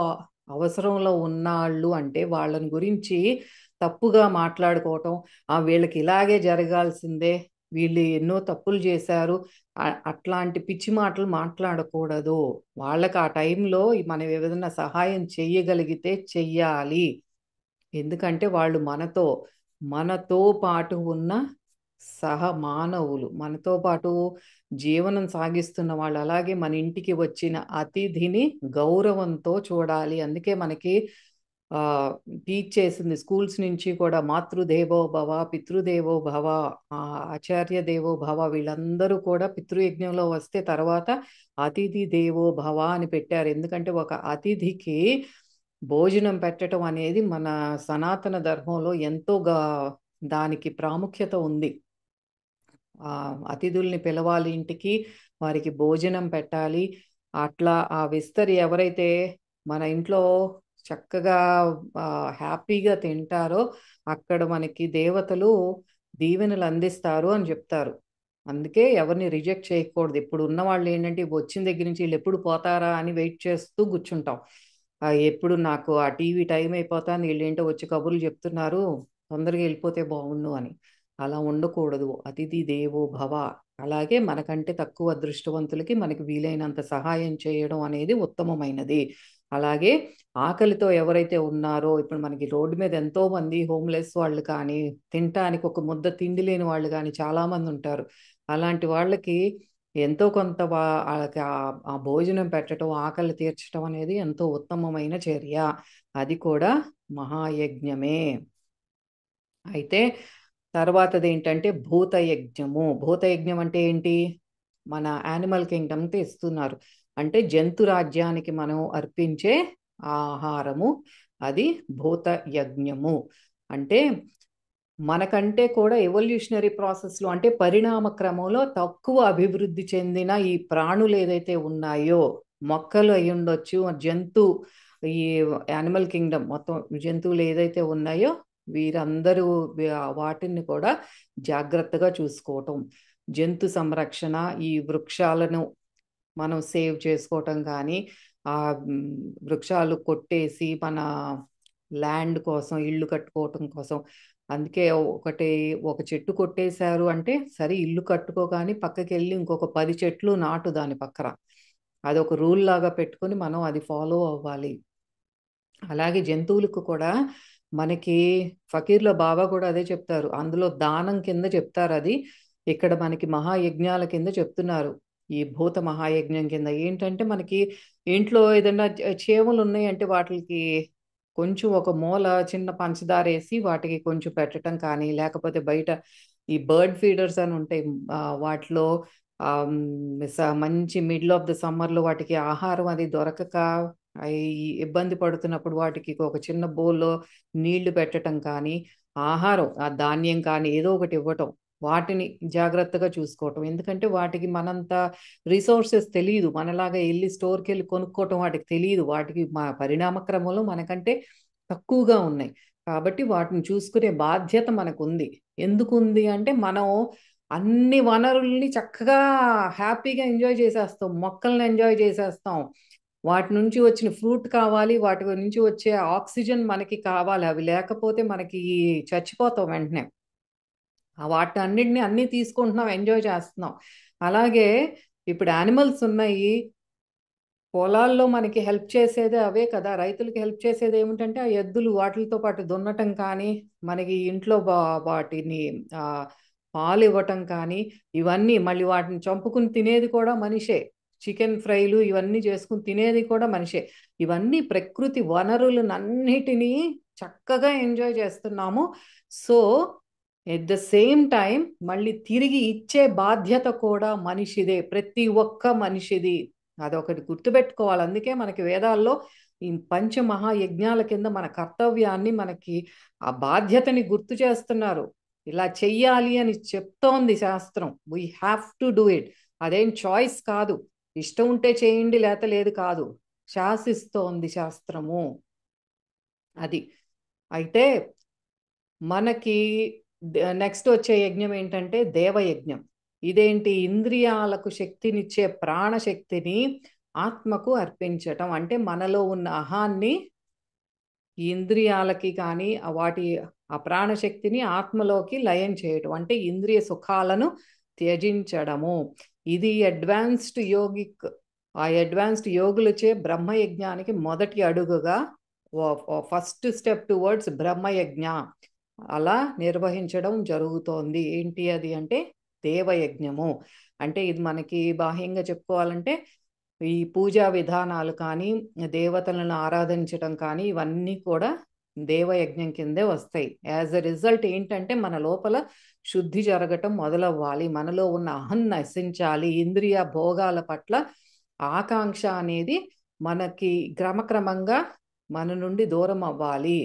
అవసరంలో ఉన్నాళ్ళు అంటే వాళ్ళని గురించి తప్పుగా మాట్లాడుకోవటం, వీళ్ళకి ఇలాగే జరగాల్సిందే, వీళ్ళు ఎన్నో తప్పులు చేశారు, అట్లాంటి పిచ్చి మాటలు మాట్లాడకూడదు. వాళ్ళకి ఆ టైంలో మనం ఏదైనా సహాయం చెయ్యగలిగితే చెయ్యాలి. ఎందుకంటే వాళ్ళు మనతో పాటు ఉన్న సహమానవులు, మనతో పాటు జీవనం సాగిస్తున్న వాళ్ళు. అలాగే మన ఇంటికి వచ్చిన అతిథిని గౌరవంతో చూడాలి. అందుకే మనకి టీచ్ చేసింది స్కూల్స్ నుంచి కూడా, మాతృదేవో భవ, పితృదేవో భవ, ఆచార్య దేవో భవ, వీళ్ళందరూ కూడా పితృయజ్ఞంలో వస్తే తర్వాత అతిథి దేవో భవ అని పెట్టారు. ఎందుకంటే ఒక అతిథికి భోజనం పెట్టడం అనేది మన సనాతన ధర్మంలో ఎంతో దానికి ప్రాముఖ్యత ఉంది. అతిథుల్ని పిలవాలి ఇంటికి, వారికి భోజనం పెట్టాలి. అట్లా ఆ విస్తరి ఎవరైతే మన ఇంట్లో చక్కగా హ్యాపీగా తింటారో అక్కడ మనకి దేవతలు దీవెనలు అందిస్తారు అని చెప్తారు. అందుకే ఎవరిని రిజెక్ట్ చేయకూడదు. ఇప్పుడు ఉన్న వాళ్ళు ఏంటంటే వచ్చిన దగ్గర నుంచి వీళ్ళు ఎప్పుడు పోతారా అని వెయిట్ చేస్తూ కూర్చుంటాం. ఎప్పుడు నాకు ఆ టీవీ టైం అయిపోతాను, వీళ్ళు ఏంటో వచ్చి కబుర్లు చెప్తున్నారు, తొందరగా వెళ్ళిపోతే బాగుండు అని. అలా ఉండకూడదు. అతిథి దేవో భవ. అలాగే మనకంటే తక్కువ అదృష్టవంతులకి మనకి వీలైనంత సహాయం చేయడం అనేది ఉత్తమమైనది. అలాగే ఆకలితో ఎవరైతే ఉన్నారో, ఇప్పుడు మనకి రోడ్డు మీద ఎంతో మంది హోమ్లెస్ వాళ్ళు కానీ, తినటానికి ఒక ముద్ద తిండి లేని వాళ్ళు కానీ చాలా మంది ఉంటారు. అలాంటి వాళ్ళకి ఎంతో కొంత వాళ్ళకి ఆ భోజనం పెట్టడం, ఆకలి తీర్చడం అనేది ఎంతో ఉత్తమమైన చర్య. అది కూడా మహాయజ్ఞమే. అయితే తర్వాతది ఏంటంటే భూతయజ్ఞము. భూతయజ్ఞం అంటే ఏంటి? మన యానిమల్ కింగ్డమ్ ఇస్తున్నారు. అంటే జంతు రాజ్యానికి మనం అర్పించే ఆహారము, అది భూత యజ్ఞము. అంటే మనకంటే కూడా ఎవల్యూషనరీ ప్రాసెస్లో, అంటే పరిణామ క్రమంలో తక్కువ అభివృద్ధి చెందిన ఈ ప్రాణులు ఏదైతే ఉన్నాయో, మొక్కలు అయి ఉండొచ్చు, ఈ యానిమల్ కింగ్డమ్ మొత్తం జంతువులు ఏదైతే ఉన్నాయో వీరందరూ వాటిని కూడా జాగ్రత్తగా చూసుకోవటం, జంతు సంరక్షణ, ఈ వృక్షాలను మనం సేవ్ చేసుకోవటం కానీ, ఆ వృక్షాలు కొట్టేసి మన ల్యాండ్ కోసం ఇల్లు కట్టుకోవటం కోసం. అందుకే ఒక చెట్టు కొట్టేశారు అంటే సరే ఇల్లు కట్టుకో, కానీ పక్కకి వెళ్ళి ఇంకొక 10 చెట్లు నాటు దాని పక్కన. అది ఒక రూల్ లాగా పెట్టుకొని మనం అది ఫాలో అవ్వాలి. అలాగే జంతువులకు కూడా మనకి ఫకీర్లో బాబా కూడా అదే చెప్తారు. అందులో దానం కింద చెప్తారు అది. ఇక్కడ మనకి మహాయజ్ఞాల కింద చెప్తున్నారు. ఈ భూత మహాయజ్ఞం కింద ఏంటంటే మనకి ఇంట్లో ఏదైనా చీమలు ఉన్నాయంటే వాటికి కొంచెం ఒక మూల చిన్న పంచదార వేసి వాటికి కొంచెం పెట్టడం కానీ, లేకపోతే బయట ఈ బర్డ్ ఫీడర్స్ అని ఉంటాయి, వాటిలో మంచి మిడిల్ ఆఫ్ ద సమ్మర్లో వాటికి ఆహారం అది దొరకక అవి ఇబ్బంది పడుతున్నప్పుడు వాటికి ఒక చిన్న బౌల్లో నీళ్లు పెట్టడం కానీ, ఆహారం ఆ ధాన్యం కానీ ఏదో ఒకటి ఇవ్వటం, వాటిని జాగ్రత్తగా చూసుకోవటం. ఎందుకంటే వాటికి మనంత రిసోర్సెస్ తెలియదు, మనలాగా వెళ్ళి స్టోర్కి వెళ్ళి కొనుక్కోవటం వాటికి తెలియదు. వాటికి మా పరిణామ క్రమంలో మనకంటే తక్కువగా ఉన్నాయి. కాబట్టి వాటిని చూసుకునే బాధ్యత మనకు ఉంది. ఎందుకు ఉంది అంటే మనం అన్ని వనరుల్ని చక్కగా హ్యాపీగా ఎంజాయ్ చేసేస్తాం, మొక్కల్ని ఎంజాయ్ చేసేస్తాం, వాటి నుంచి వచ్చిన ఫ్రూట్ కావాలి, వాటి నుంచి వచ్చే ఆక్సిజన్ మనకి కావాలి. అవి లేకపోతే మనకి చచ్చిపోతాం వెంటనే. వాటి అన్నిటిని అన్నీ తీసుకుంటున్నాం, ఎంజాయ్ చేస్తున్నాం. అలాగే ఇప్పుడు యానిమల్స్ ఉన్నాయి, పొలాల్లో మనకి హెల్ప్ చేసేదే అవే కదా. రైతులకి హెల్ప్ చేసేది ఏమిటంటే ఆ ఎద్దులు, వాటితో పాటు దున్నటం కానీ, మనకి ఇంట్లో వాటిని పాలు ఇవ్వటం కానీ, ఇవన్నీ మళ్ళీ వాటిని చంపుకుని తినేది కూడా మనిషే. చికెన్ ఫ్రైలు ఇవన్నీ చేసుకుని తినేది కూడా మనిషే. ఇవన్నీ ప్రకృతి వనరులనన్నిటినీ చక్కగా ఎంజాయ్ చేస్తున్నాము. So at the same time మళ్ళీ తిరిగి ఇచ్చే బాధ్యత కూడా మనిషిదే, ప్రతి ఒక్క మనిషిది. అదొకటి గుర్తుపెట్టుకోవాలి. అందుకే మనకి వేదాల్లో ఈ పంచమహాయజ్ఞాల కింద మన కర్తవ్యాన్ని, మనకి ఆ బాధ్యతని గుర్తు చేస్తున్నారు. ఇలా చెయ్యాలి అని చెప్తోంది శాస్త్రం. We have to do it. అదేం చాయిస్ కాదు, ఇష్టం ఉంటే చేయండి లేత లేదు కాదు, శాసిస్తోంది శాస్త్రము. అది. అయితే మనకి నెక్స్ట్ వచ్చే యజ్ఞం ఏంటంటే దేవయజ్ఞం. ఇదేంటి? ఇంద్రియాలకు శక్తినిచ్చే ప్రాణశక్తిని ఆత్మకు అర్పించటం. అంటే మనలో ఉన్న అహాన్ని ఇంద్రియాలకి కానీ వాటి ఆ ప్రాణశక్తిని ఆత్మలోకి లయం చేయటం, అంటే ఇంద్రియ సుఖాలను త్యజించడము. ఇది అడ్వాన్స్డ్ యోగిక్, ఆ అడ్వాన్స్డ్ యోగులచే బ్రహ్మయజ్ఞానికి మొదటి అడుగుగా, ఫస్ట్ స్టెప్ టువర్డ్స్ బ్రహ్మయజ్ఞ అలా నిర్వహించడం జరుగుతోంది. ఏంటి అది అంటే దేవయజ్ఞము. అంటే ఇది మనకి బాహ్యంగా చెప్పుకోవాలంటే ఈ పూజా విధానాలు కానీ, దేవతలను ఆరాధించడం కానీ, ఇవన్నీ కూడా దేవయజ్ఞం కిందే వస్తాయి. యాజ్ ఎ రిజల్ట్ ఏంటంటే మన లోపల శుద్ధి జరగటం మొదలవ్వాలి, మనలో ఉన్న అహం నశించాలి, ఇంద్రియ భోగాల పట్ల ఆకాంక్ష అనేది మనకి క్రమక్రమంగా మన నుండి దూరం అవ్వాలి.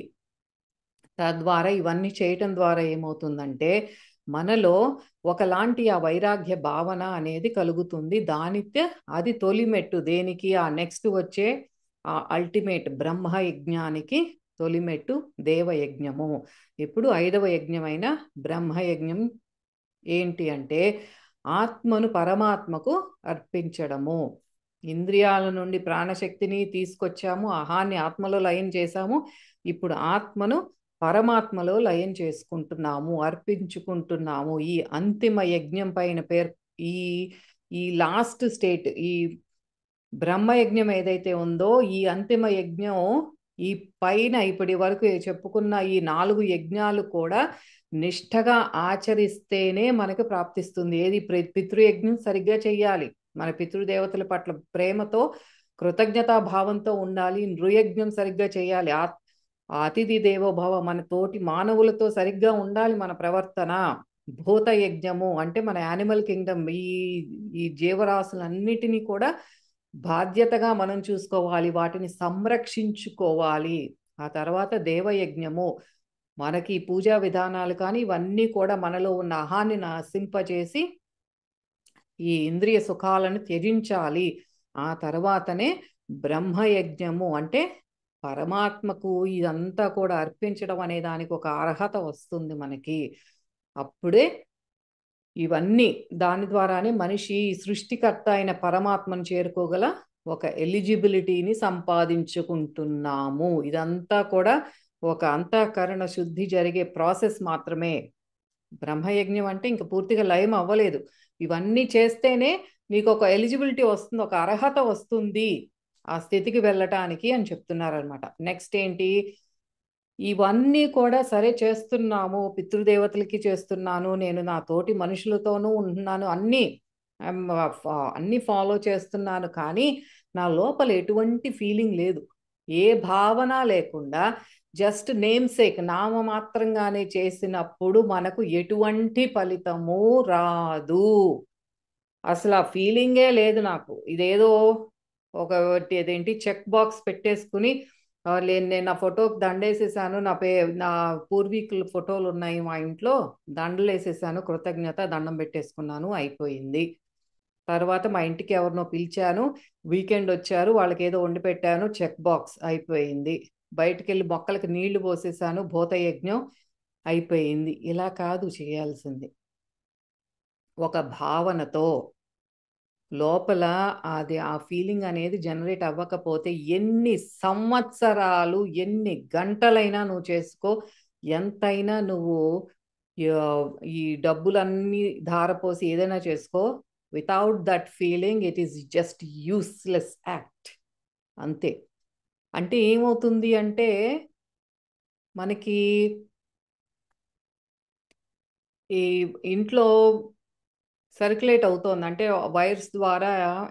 తద్వారా ఇవన్నీ చేయటం ద్వారా ఏమవుతుందంటే మనలో ఒకలాంటి ఆ వైరాగ్య భావన అనేది కలుగుతుంది. దానితే అది తొలిమెట్టు దేనికి? ఆ నెక్స్ట్ వచ్చే ఆ అల్టిమేట్ బ్రహ్మయజ్ఞానికి తొలిమెట్టు దేవయజ్ఞము. ఇప్పుడు 5వ యజ్ఞమైన బ్రహ్మయజ్ఞం ఏంటి అంటే ఆత్మను పరమాత్మకు అర్పించడము. ఇంద్రియాల నుండి ప్రాణశక్తిని తీసుకొచ్చాము, అహాన్ని ఆత్మలో లయం చేశాము. ఇప్పుడు ఆత్మను పరమాత్మలో లయం చేసుకుంటున్నాము, అర్పించుకుంటున్నాము. ఈ అంతిమ యజ్ఞం పైన ఈ ఈ లాస్ట్ స్టేట్, ఈ బ్రహ్మయజ్ఞం ఏదైతే ఉందో, ఈ అంతిమ యజ్ఞం, ఈ పైన ఇప్పటి వరకు చెప్పుకున్న ఈ 4 యజ్ఞాలు కూడా నిష్ఠగా ఆచరిస్తేనే మనకు ప్రాప్తిస్తుంది. ఏది? పితృయజ్ఞం సరిగ్గా చెయ్యాలి, మన పితృదేవతల పట్ల ప్రేమతో కృతజ్ఞతా భావంతో ఉండాలి. నృయజ్ఞం సరిగ్గా చేయాలి, అతిథి దేవోభవ, మన తోటి మానవులతో సరిగ్గా ఉండాలి మన ప్రవర్తన. భూత యజ్ఞము అంటే మన యానిమల్ కింగ్డమ్, ఈ జీవరాశులన్నిటినీ కూడా బాధ్యతగా మనం చూసుకోవాలి, వాటిని సంరక్షించుకోవాలి. ఆ తర్వాత దేవయజ్ఞము, మనకి పూజా విధానాలు కానీ ఇవన్నీ కూడా మనలో ఉన్న అహాన్ని నశింపజేసి ఈ ఇంద్రియ సుఖాలను త్యజించాలి. ఆ తర్వాతనే బ్రహ్మయజ్ఞము అంటే పరమాత్మకు ఇదంతా కూడా అర్పించడం అనే దానికి ఒక అర్హత వస్తుంది మనకి. అప్పుడే ఇవన్నీ, దాని ద్వారానే మనిషి సృష్టికర్త అయిన పరమాత్మను చేరుకోగల ఒక ఎలిజిబిలిటీని సంపాదించుకుంటున్నాము. ఇదంతా కూడా ఒక అంతఃకరణ శుద్ధి జరిగే ప్రాసెస్ మాత్రమే. బ్రహ్మయజ్ఞం అంటే ఇంకా పూర్తిగా లయం అవ్వలేదు. ఇవన్నీ చేస్తేనే నీకు ఒక ఎలిజిబిలిటీ వస్తుంది, ఒక అర్హత వస్తుంది ఆ స్థితికి వెళ్ళటానికి అని చెప్తున్నారనమాట. నెక్స్ట్ ఏంటి? ఇవన్నీ కూడా సరే చేస్తున్నాము, పితృదేవతలకి చేస్తున్నాను, నేను నా తోటి మనుషులతోనూ ఉంటున్నాను, అన్నీ ఫాలో చేస్తున్నాను, కానీ నా లోపల ఎటువంటి ఫీలింగ్ లేదు, ఏ భావన లేకుండా జస్ట్ నేమ్ సేక్, నామమాత్రంగానే చేసినప్పుడు మనకు ఎటువంటి ఫలితము రాదు. అసలు ఆ ఫీలింగే లేదు నాకు. ఇదేదో అదేంటి చెక్ బాక్స్ పెట్టేసుకుని నేను నా ఫోటోకి దండేసేసాను, నా పూర్వీకుల ఫోటోలు ఉన్నాయి మా ఇంట్లో, దండలు వేసేసాను, కృతజ్ఞత దండం పెట్టేసుకున్నాను, అయిపోయింది. తర్వాత మా ఇంటికి ఎవరినో పిలిచాను, వీకెండ్ వచ్చారు, వాళ్ళకి ఏదో వండి పెట్టాను, చెక్ బాక్స్, అయిపోయింది. బయటికి వెళ్ళి మొక్కలకి నీళ్లు పోసేసాను, భూతయజ్ఞం, అయిపోయింది. ఇలా కాదు చేయాల్సింది. ఒక భావనతో లోపల అది ఆ ఫీలింగ్ అనేది జనరేట్ అవ్వకపోతే ఎన్ని సంవత్సరాలు, ఎన్ని గంటలైనా నువ్వు చేసుకో, ఎంతైనా నువ్వు ఈ డబ్బులన్నీ ధారపోసి ఏదైనా చేసుకో, without that feeling it is just useless act, అంతే. అంటే ఏమవుతుంది అంటే మనకి ఈ ఇంట్లో సర్క్యులేట్ అవుతోంది, అంటే వైర్స్ ద్వారా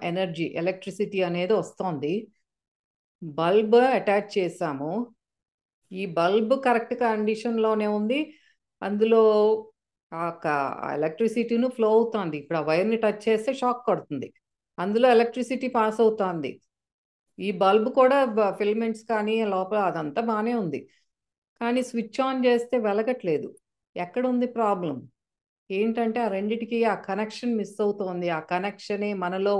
ఎనర్జీ, ఎలక్ట్రిసిటీ అనేది వస్తోంది. బల్బ్ అటాచ్ చేసాము, ఈ బల్బ్ కరెక్ట్ కండిషన్లోనే ఉంది, అందులో ఎలక్ట్రిసిటీను ఫ్లో అవుతుంది. ఇప్పుడు ఆ వైర్ని టచ్ చేస్తే షాక్ కొడుతుంది, అందులో ఎలక్ట్రిసిటీ పాస్ అవుతుంది. ఈ బల్బ్ కూడా ఫిలమెంట్స్ కానీ లోపల అదంతా బాగానే ఉంది, కానీ స్విచ్ ఆన్ చేస్తే వెలగట్లేదు. ఎక్కడుంది ప్రాబ్లం? ఏంటంటే ఆ రెండిటికి ఆ కనెక్షన్ మిస్ అవుతోంది. ఆ కనెక్షనే మనలో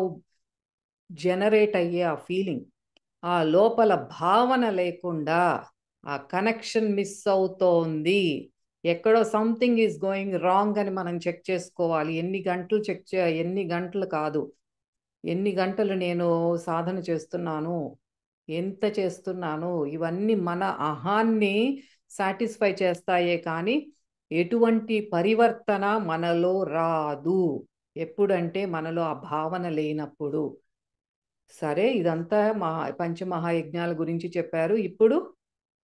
జనరేట్ అయ్యే ఆ ఫీలింగ్, ఆ లోపల భావన లేకుండా ఆ కనెక్షన్ మిస్ అవుతోంది. ఎక్కడో సంథింగ్ ఈజ్ గోయింగ్ రాంగ్ అని మనం చెక్ చేసుకోవాలి. ఎన్ని గంటలు కాదు, ఎన్ని గంటలు నేను సాధన చేస్తున్నాను, ఎంత చేస్తున్నాను, ఇవన్నీ మన అహాన్ని సాటిస్ఫై చేస్తాయే కానీ ఎటువంటి పరివర్తన మనలో రాదు. ఎప్పుడంటే మనలో ఆ భావన లేనప్పుడు. సరే, ఇదంతా పంచమహాయజ్ఞాల గురించి చెప్పారు. ఇప్పుడు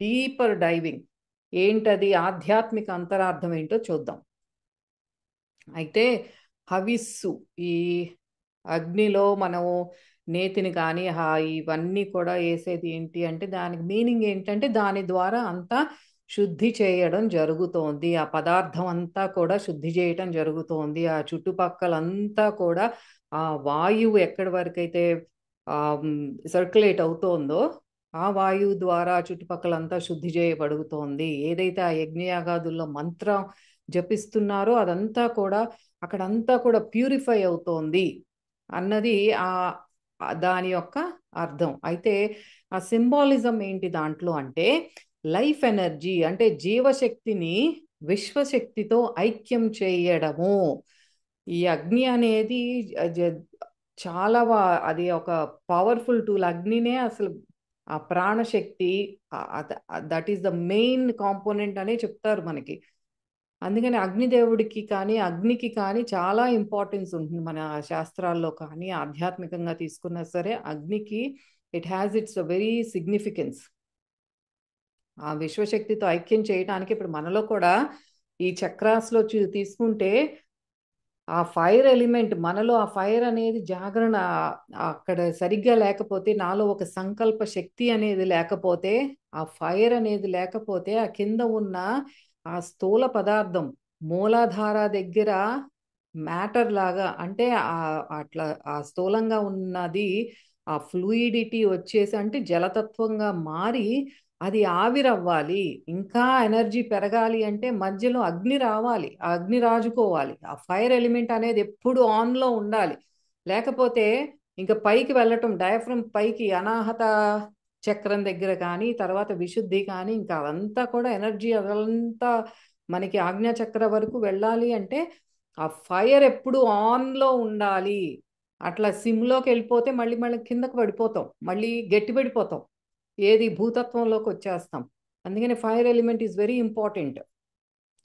డీపర్ డైవింగ్, ఏంటది ఆధ్యాత్మిక అంతరార్థం ఏంటో చూద్దాం. అయితే హవిస్సు, ఈ అగ్నిలో మనము నేతిని కానీ ఇవన్నీ కూడా వేసేది ఏంటి అంటే, దానికి మీనింగ్ ఏంటంటే దాని ద్వారా అంతా శుద్ధి చేయడం జరుగుతోంది, ఆ పదార్థం అంతా కూడా శుద్ధి చేయటం జరుగుతోంది. ఆ చుట్టుపక్కలంతా కూడా ఆ వాయువు ఎక్కడి వరకైతే సర్క్యులేట్ అవుతోందో ఆ వాయువు ద్వారా చుట్టుపక్కలంతా శుద్ధి చేయబడుతోంది. ఏదైతే ఆ యజ్ఞయాగాదుల్లో మంత్రం జపిస్తున్నారో అదంతా కూడా అక్కడంతా కూడా ప్యూరిఫై అవుతోంది అన్నది దాని యొక్క అర్థం. అయితే ఆ సింబాలిజం ఏంటి దాంట్లో అంటే, లైఫ్ ఎనర్జీ అంటే జీవశక్తిని విశ్వశక్తితో ఐక్యం చేయడము. ఈ అగ్ని అనేది చాలా అది ఒక పవర్ఫుల్ టూల్. అగ్నినే అసలు ఆ ప్రాణశక్తి, that is the main component అనే చెప్తారు మనకి. అందుకని అగ్నిదేవుడికి కానీ అగ్నికి కానీ చాలా ఇంపార్టెన్స్ ఉంటుంది మన శాస్త్రాల్లో కానీ, ఆధ్యాత్మికంగా తీసుకున్నా సరే అగ్నికి it has its very significance. ఆ విశ్వశక్తితో ఐక్యం చేయడానికి ఇప్పుడు మనలో కూడా ఈ చక్రాస్లో తీసుకుంటే ఆ ఫైర్ ఎలిమెంట్ మనలో, ఆ ఫైర్ అనేది జాగరణ అక్కడ సరిగ్గా లేకపోతే, నాలో ఒక సంకల్ప శక్తి అనేది లేకపోతే, ఆ ఫైర్ అనేది లేకపోతే, ఆ కింద ఉన్న ఆ స్థూల పదార్థం మూలాధార దగ్గర మ్యాటర్ లాగా, అంటే అట్లా ఆ స్థూలంగా ఉన్నది ఆ ఫ్లూయిడిటీ వచ్చేసి అంటే జలతత్వంగా మారి అది ఆవిరవ్వాలి. ఇంకా ఎనర్జీ పెరగాలి అంటే మధ్యలో అగ్ని రావాలి, ఆ అగ్ని రాజుకోవాలి. ఆ ఫైర్ ఎలిమెంట్ అనేది ఎప్పుడు ఆన్లో ఉండాలి. లేకపోతే ఇంకా పైకి వెళ్ళటం, డయాఫ్రమ్ పైకి అనాహత చక్రం దగ్గర కానీ, తర్వాత విశుద్ధి కానీ, ఇంకా అదంతా కూడా ఎనర్జీ అదంతా మనకి ఆజ్ఞాచక్ర వరకు వెళ్ళాలి అంటే ఆ ఫైర్ ఎప్పుడు ఆన్లో ఉండాలి. అట్లా సిమ్లోకి వెళ్ళిపోతే మళ్ళీ మళ్ళీ కిందకు పడిపోతాం, మళ్ళీ గట్టి పడిపోతాం, ఏది భూతత్వంలోకి వచ్చేస్తాం. అందుకని fire element is very important.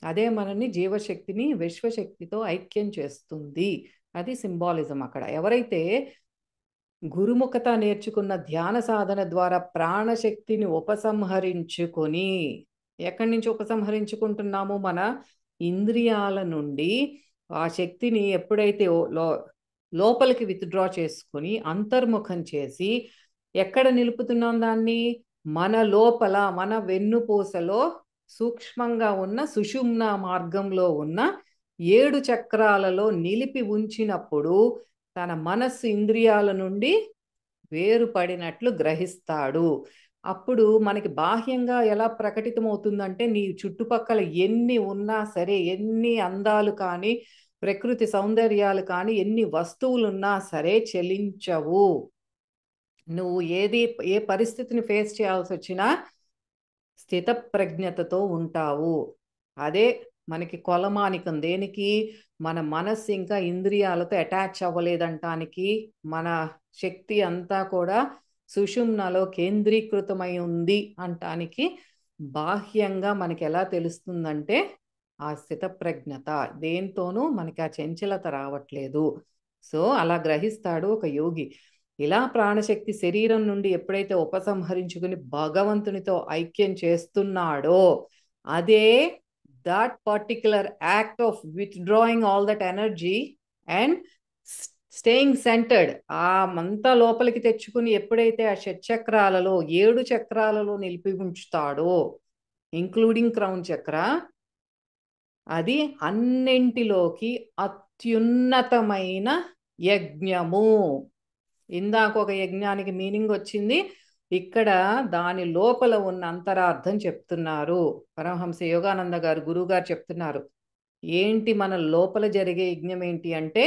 అదే మనల్ని జీవశక్తిని విశ్వశక్తితో ఐక్యం చేస్తుంది. అది సింబాలిజం అక్కడ. ఎవరైతే గురుముఖత నేర్చుకున్న ధ్యాన సాధన ద్వారా ప్రాణశక్తిని ఉపసంహరించుకొని, ఎక్కడి నుంచి ఉపసంహరించుకుంటున్నాము? మన ఇంద్రియాల నుండి ఆ శక్తిని ఎప్పుడైతే లోపలికి విత్డ్రా చేసుకొని అంతర్ముఖం చేసి ఎక్కడ నిలుపుతున్నాం దాన్ని? మన లోపల, మన వెన్నుపూసలో సూక్ష్మంగా ఉన్న సుషుమ్నా మార్గంలో ఉన్న 7 చక్రాలలో నిలిపి ఉంచినప్పుడు తన మనస్సు ఇంద్రియాల నుండి వేరుపడినట్లు గ్రహిస్తాడు. అప్పుడు మనకి బాహ్యంగా ఎలా ప్రకటితమవుతుందంటే, నీ చుట్టుపక్కల ఎన్ని ఉన్నా సరే, ఎన్ని అందాలు కానీ, ప్రకృతి సౌందర్యాలు కానీ, ఎన్ని వస్తువులున్నా సరే చలించవు. నువ్వు ఏ పరిస్థితిని ఫేస్ చేయాల్సి వచ్చినా స్థితప్రజ్ఞతతో ఉంటావు. అదే మనకి కొలమానికం. దేనికి? మన మనస్సు ఇంకా ఇంద్రియాలతో అటాచ్ అవ్వలేదంటానికి, మన శక్తి అంతా కూడా సుషుమ్నలో కేంద్రీకృతమై ఉంది అంటానికి బాహ్యంగా మనకి ఎలా తెలుస్తుందంటే ఆ స్థితప్రజ్ఞత. దేంతోనూ మనకి ఆ చంచలత రావట్లేదు. సో అలా గ్రహిస్తాడు ఒక యోగి. ఇలా ప్రాణశక్తి శరీరం నుండి ఎప్పుడైతే ఉపసంహరించుకుని భగవంతునితో ఐక్యం చేస్తున్నాడో, అదే that particular act of withdrawing all that energy and staying centered, ఆ మంతా లోపలికి తెచ్చుకుని ఎప్పుడైతే ఆ షట్చక్రాలలో 7 చక్రాలలో నిలిపి ఉంచుతాడో, ఇంక్లూడింగ్ క్రౌన్ చక్ర, అది అన్నింటిలోకి అత్యున్నతమైన యజ్ఞము. ఇందాక ఒక యజ్ఞానికి మీనింగ్ వచ్చింది, ఇక్కడ దాని లోపల ఉన్న అంతరార్థం చెప్తున్నారు పరమహంస యోగానంద గారు, గురువు గారు చెప్తున్నారు. ఏంటి మన లోపల జరిగే యజ్ఞం ఏంటి అంటే,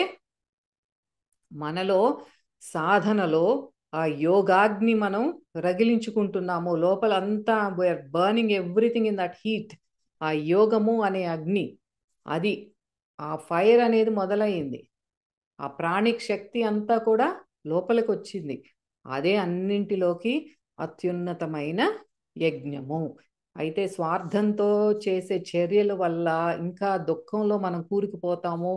మనలో సాధనలో ఆ యోగాగ్ని మనం రగిలించుకుంటున్నాము. లోపల అంతా we are burning everything in that heat. ఆ యోగము అనే అగ్ని, అది ఆ ఫైర్ అనేది మొదలైంది. ఆ ప్రాణిక్ శక్తి అంతా కూడా లోపలికి వచ్చింది. అదే అన్నింటిలోకి అత్యున్నతమైన యజ్ఞము. అయితే స్వార్థంతో చేసే చర్యల వల్ల ఇంకా దుఃఖంలో మనం కూరుకుపోతాము.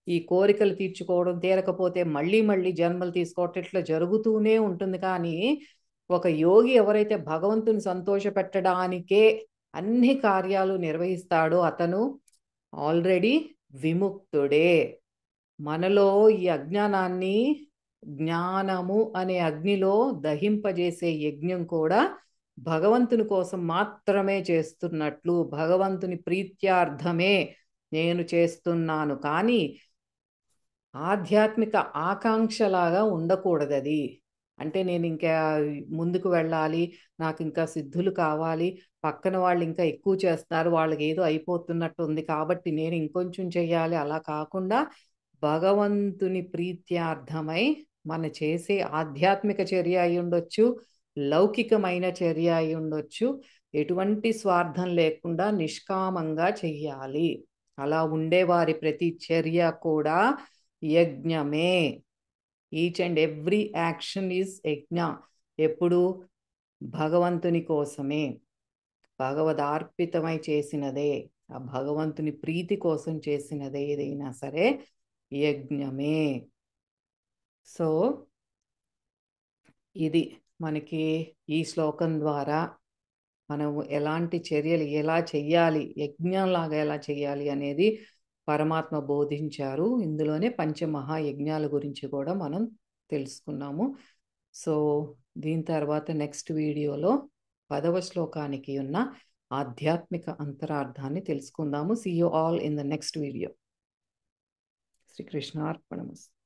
ఈ కోరికలు తీర్చుకోవడం తీరకపోతే మళ్ళీ మళ్ళీ జన్మలు తీసుకోవటం ఇట్లా జరుగుతూనే ఉంటుంది. కానీ ఒక యోగి ఎవరైతే భగవంతుని సంతోషపెట్టడానికే అన్ని కార్యాలు నిర్వహిస్తాడో అతను ఆల్రెడీ విముక్తుడే. మనలో ఈ అజ్ఞానాన్ని జ్ఞానము అనే అగ్నిలో దహింపజేసే యజ్ఞం కూడా భగవంతుని కోసం మాత్రమే చేస్తున్నట్లు, భగవంతుని ప్రీత్యార్థమే నేను చేస్తున్నాను, కానీ ఆధ్యాత్మిక ఆకాంక్షలాగా ఉండకూడదు అది. అంటే నేను ఇంకా ముందుకు వెళ్ళాలి, నాకు ఇంకా సిద్ధులు కావాలి, పక్కన వాళ్ళు ఇంకా ఎక్కువ చేస్తున్నారు, వాళ్ళకి ఏదో అయిపోతున్నట్టు ఉంది కాబట్టి నేను ఇంకొంచెం చెయ్యాలి, అలా కాకుండా భగవంతుని ప్రీత్యార్థమై మన చేసే ఆధ్యాత్మిక చర్య అయి ఉండొచ్చు, లౌకికమైన చర్య అయి ఉండొచ్చు, ఎటువంటి స్వార్థం లేకుండా నిష్కామంగా చెయ్యాలి. అలా ఉండేవారి ప్రతి చర్య కూడా యజ్ఞమే. Each and every action is yajna. ఎప్పుడు భగవంతుని కోసమే, భగవదార్పితమై చేసినదే, ఆ భగవంతుని ప్రీతి కోసం చేసినదే ఏదైనా సరే యజ్ఞమే. సో ఇది మనకి ఈ శ్లోకం ద్వారా మనం ఎలాంటి చర్యలు ఎలా చెయ్యాలి, యజ్ఞంలాగా ఎలా చెయ్యాలి అనేది పరమాత్మ బోధించారు. ఇందులోనే పంచమహాయజ్ఞాల గురించి కూడా మనం తెలుసుకున్నాము. సో దీని తర్వాత నెక్స్ట్ వీడియోలో 10వ శ్లోకానికి ఉన్న ఆధ్యాత్మిక అంతరార్థాన్ని తెలుసుకుందాము. See you all in the next video. శ్రీకృష్ణార్పణమస్తు.